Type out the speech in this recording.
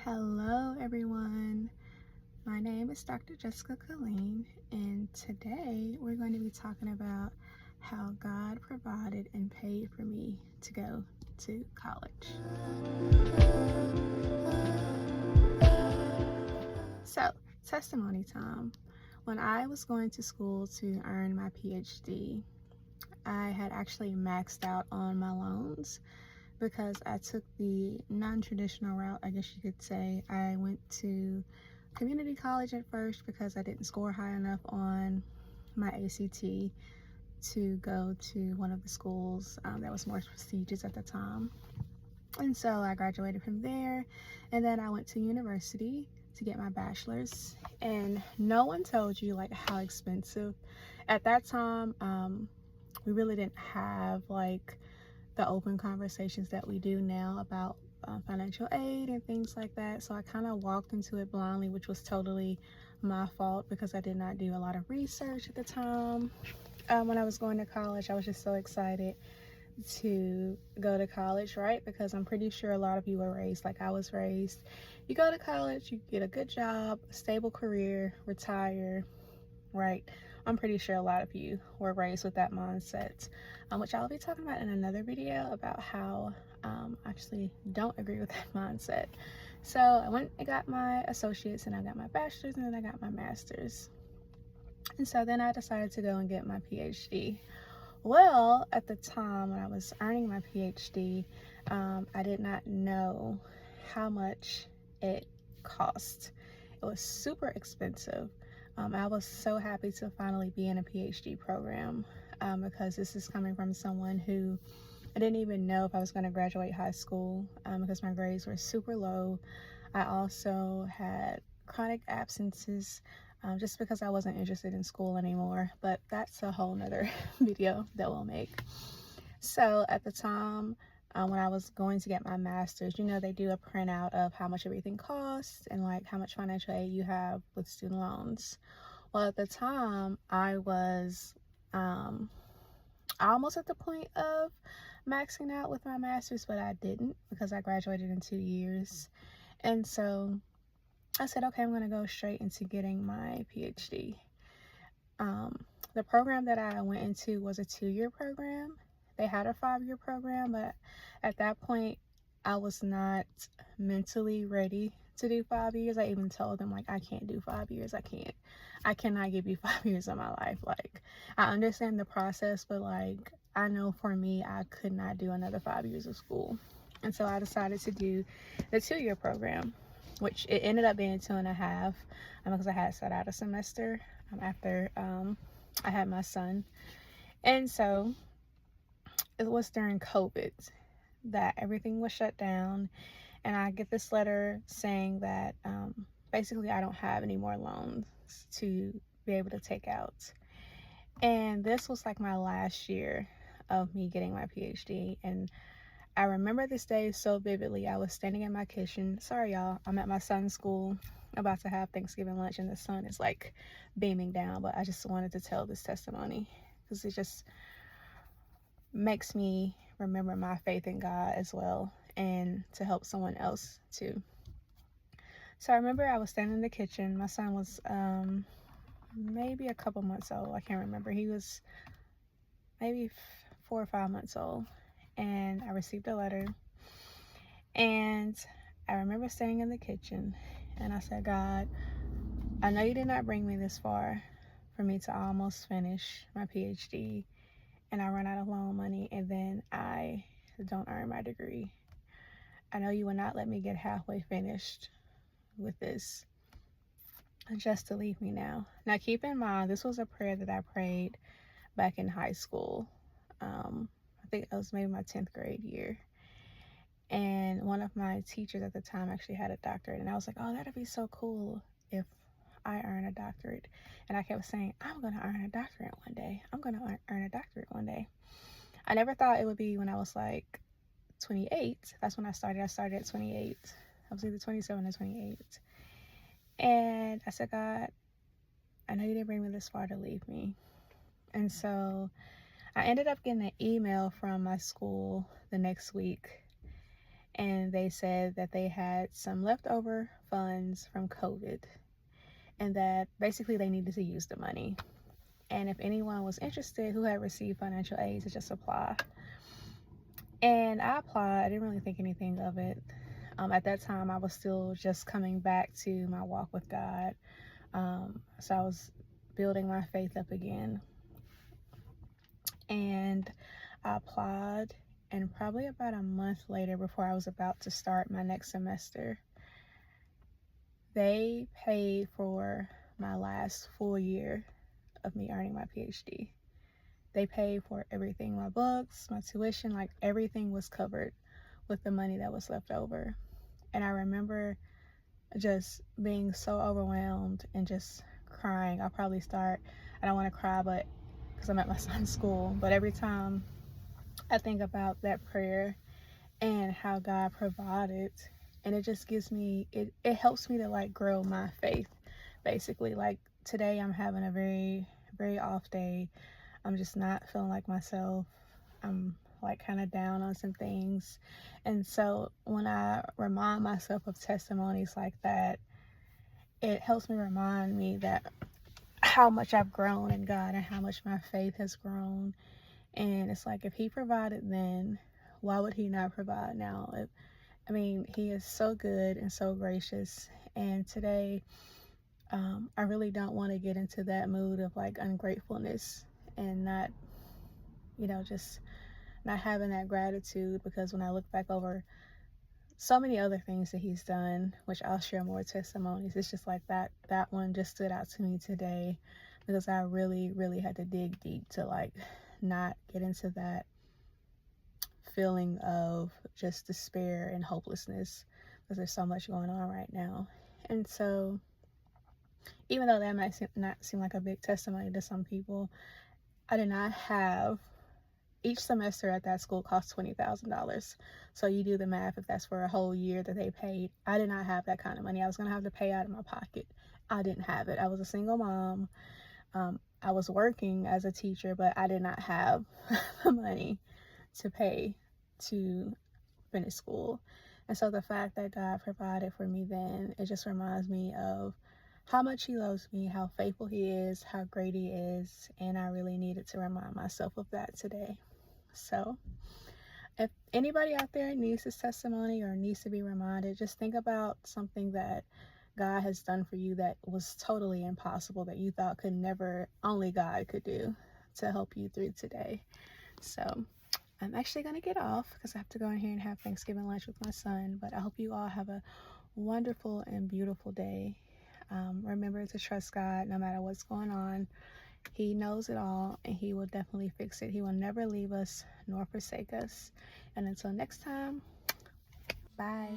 Hello everyone, my name is Dr. Jessica Colleen, and today we're going to be talking about how God provided and paid for me to go to college. So, testimony time. When I was going to school to earn my PhD, I had actually maxed out on my loans because I took the non-traditional route, I guess you could say. I went to community college at first because I didn't score high enough on my ACT to go to one of the schools that was more prestigious at the time. And so I graduated from there, and then I went to university to get my bachelor's. And no one told you like how expensive at that time. We really didn't have like the open conversations that we do now about financial aid and things like that. So I kind of walked into it blindly, which was totally my fault because I did not do a lot of research at the time. When I was going to college, I was just so excited to go to college, right? Because I'm pretty sure a lot of you were raised like I was raised. You go to college, you get a good job, a stable career, retire, right? I'm pretty sure a lot of you were raised with that mindset, which I'll be talking about in another video about how I actually don't agree with that mindset. So I went and got my associates, and I got my bachelor's, and then I got my master's. And so then I decided to go and get my PhD. Well, at the time when I was earning my PhD, I did not know how much it cost. It was super expensive. I was so happy to finally be in a PhD program because this is coming from someone who I didn't even know if I was going to graduate high school because my grades were super low. I also had chronic absences just because I wasn't interested in school anymore, but that's a whole nother video that we'll make. So at the time when I was going to get my master's, you know, they do a printout of how much everything costs and like how much financial aid you have with student loans. Well, at the time I was almost at the point of maxing out with my master's, but I didn't because I graduated in 2 years. And so I said, okay, I'm going to go straight into getting my PhD. The program that I went into was a 2-year program. They had a 5-year program, but at that point, I was not mentally ready to do 5 years. I even told them, like, I can't do 5 years. I cannot give you 5 years of my life. Like, I understand the process, but like, I know for me, I could not do another 5 years of school. And so I decided to do the 2-year program, which it ended up being 2.5 because I had set out a semester after I had my son. And so it was during COVID that everything was shut down, and I get this letter saying that basically I don't have any more loans to be able to take out. And this was like my last year of me getting my PhD, and I remember this day so vividly. I was standing in my kitchen. Sorry, y'all. I'm at my son's school, about to have Thanksgiving lunch, and the sun is like beaming down. But I just wanted to tell this testimony because it just makes me remember my faith in God as well, and to help someone else too. So I remember I was standing in the kitchen. My son was maybe a couple months old. I can't remember. He was maybe 4 or 5 months old. And I received a letter, and I remember standing in the kitchen, and I said, God, I know you did not bring me this far for me to almost finish my PhD, and I run out of loan money, and then I don't earn my degree. I know you will not let me get halfway finished with this just to leave me now. Now keep in mind, this was a prayer that I prayed back in high school. I think it was maybe my 10th grade year. And one of my teachers at the time actually had a doctorate, and I was like, oh, that'd be so cool if I earn a doctorate. And I kept saying, I'm going to earn a doctorate one day. I'm going to earn a doctorate one day. I never thought it would be when I was like 28. That's when I started. I started at 28. I was either 27 or 28. And I said, God, I know you didn't bring me this far to leave me. And so I ended up getting an email from my school the next week, and they said that they had some leftover funds from COVID and that basically they needed to use the money. And if anyone was interested who had received financial aid to just apply. And I applied. I didn't really think anything of it. At that time, I was still just coming back to my walk with God. So I was building my faith up again. And I applied, and probably about a month later, before I was about to start my next semester, they paid for my last full year of me earning my PhD. They paid for everything, my books, my tuition, like everything was covered with the money that was left over. And I remember just being so overwhelmed and just crying. I'll probably start, I don't want to cry, but because I'm at my son's school, but every time I think about that prayer and how God provided, and it just gives me, it helps me to like grow my faith, basically. Like today I'm having a very, very off day. I'm just not feeling like myself. I'm like kind of down on some things. And so when I remind myself of testimonies like that, it helps me remind me that how much I've grown in God and how much my faith has grown. And it's like, if he provided then, why would he not provide now? He is so good and so gracious. And today, I really don't want to get into that mood of like ungratefulness and not, just not having that gratitude, because when I look back over so many other things that he's done, which I'll share more testimonies, it's just like that one just stood out to me today, because I really, really had to dig deep to like not get into that feeling of just despair and hopelessness, because there's so much going on right now. And so even though that might not seem like a big testimony to some people, I did not have, each semester at that school costs $20,000. So you do the math, if that's for a whole year that they paid. I did not have that kind of money. I was going to have to pay out of my pocket. I didn't have it. I was a single mom. I was working as a teacher, but I did not have the money to pay to finish school. And so the fact that God provided for me then, it just reminds me of how much he loves me, how faithful he is, how great he is. And I really needed to remind myself of that today. So if anybody out there needs this testimony or needs to be reminded, just think about something that God has done for you that was totally impossible, that you thought could never, only God could do, to help you through today. So I'm actually going to get off because I have to go in here and have Thanksgiving lunch with my son, but I hope you all have a wonderful and beautiful day. Remember to trust God no matter what's going on. He knows it all, and he will definitely fix it. He will never leave us nor forsake us. And until next time, bye.